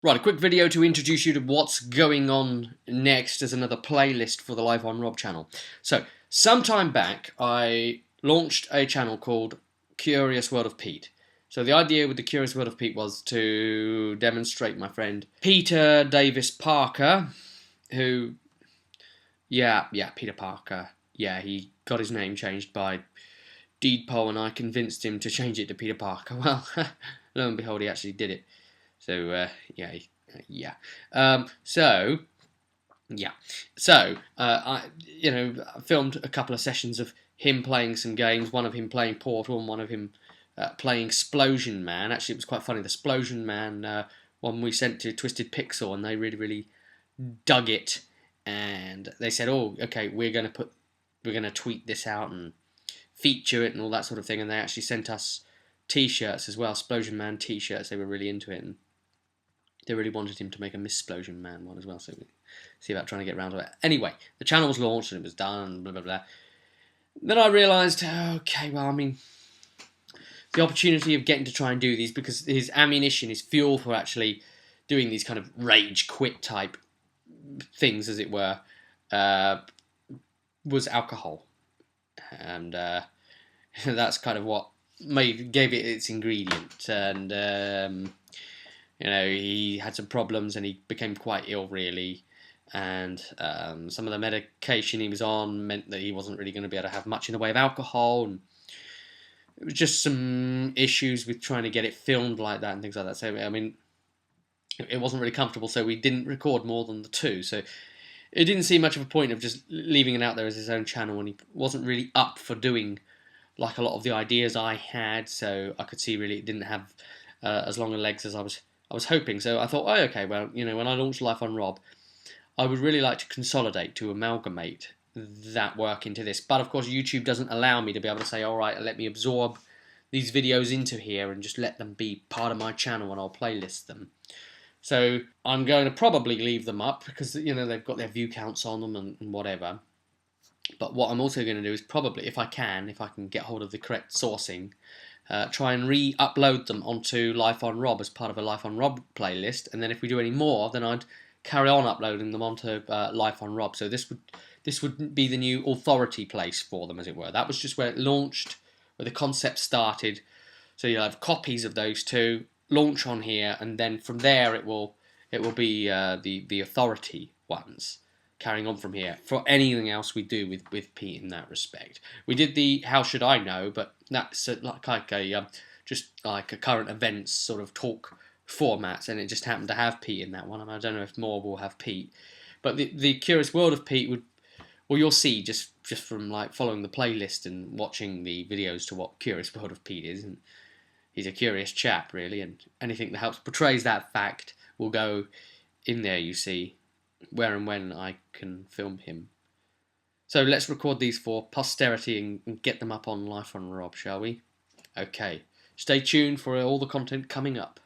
Right, a quick video to introduce you to what's going on next as another playlist for the Live on Rob channel. So, some time back, I launched a channel called Curious World of Pete. So the idea with the Curious World of Pete was to demonstrate my friend Peter Davis Parker, who, Peter Parker. Yeah, he got his name changed by Deedpoll, and I convinced him to change it to Peter Parker. Well, lo and behold, he actually did it. So, yeah. So, yeah. So, I filmed a couple of sessions of him playing some games, one of him playing Portal and one of him playing Splosion Man. Actually, it was quite funny. The Splosion Man one we sent to Twisted Pixel, and they really, really dug it. And they said, oh, okay, we're going to tweet this out and feature it and all that sort of thing. And they actually sent us t-shirts as well, Splosion Man t-shirts. They were really into it, and they really wanted him to make a Missplosion Man one as well, so we see about trying to get around to it. Anyway, the channel was launched and it was done, and blah, blah, blah. Then I realised, okay, well, I mean, the opportunity of getting to try and do these, because his ammunition, his fuel for actually doing these kind of rage quit type things, as it were, was alcohol. And that's kind of what gave it its ingredient. And he had some problems and he became quite ill, really. And some of the medication he was on meant that he wasn't really going to be able to have much in the way of alcohol. And it was just some issues with trying to get it filmed like that and things like that. So, I mean, it wasn't really comfortable, so we didn't record more than the two. So it didn't seem much of a point of just leaving it out there as his own channel when he wasn't really up for doing like a lot of the ideas I had. So I could see really it didn't have as long a legs as I was hoping. So I thought, oh, okay, well, when I launched Life on Rob, I would really like to consolidate, to amalgamate that work into this. But of course, YouTube doesn't allow me to be able to say, all right, let me absorb these videos into here and just let them be part of my channel and I'll playlist them. So I'm going to probably leave them up because, they've got their view counts on them and whatever. But what I'm also going to do is probably, if I can get hold of the correct sourcing, try and re-upload them onto Life on Rob as part of a Life on Rob playlist, and then if we do any more, then I'd carry on uploading them onto Life on Rob. So this would be the new authority place for them, as it were. That was just where it launched, where the concept started. So you'll have copies of those two, launch on here, and then from there it will be the authority ones, carrying on from here for anything else we do with Pete in that respect. We did the How Should I Know, but that's just like a current events sort of talk format, and it just happened to have Pete in that one. And I don't know if more will have Pete, but the Curious World of Pete would, well, you'll see just from like following the playlist and watching the videos to what Curious World of Pete is, and he's a curious chap, really, and anything that helps portrays that fact will go in there, you see, where and when I can film him. So let's record these for posterity and get them up on Life on Rob, shall we? Okay. Stay tuned for all the content coming up.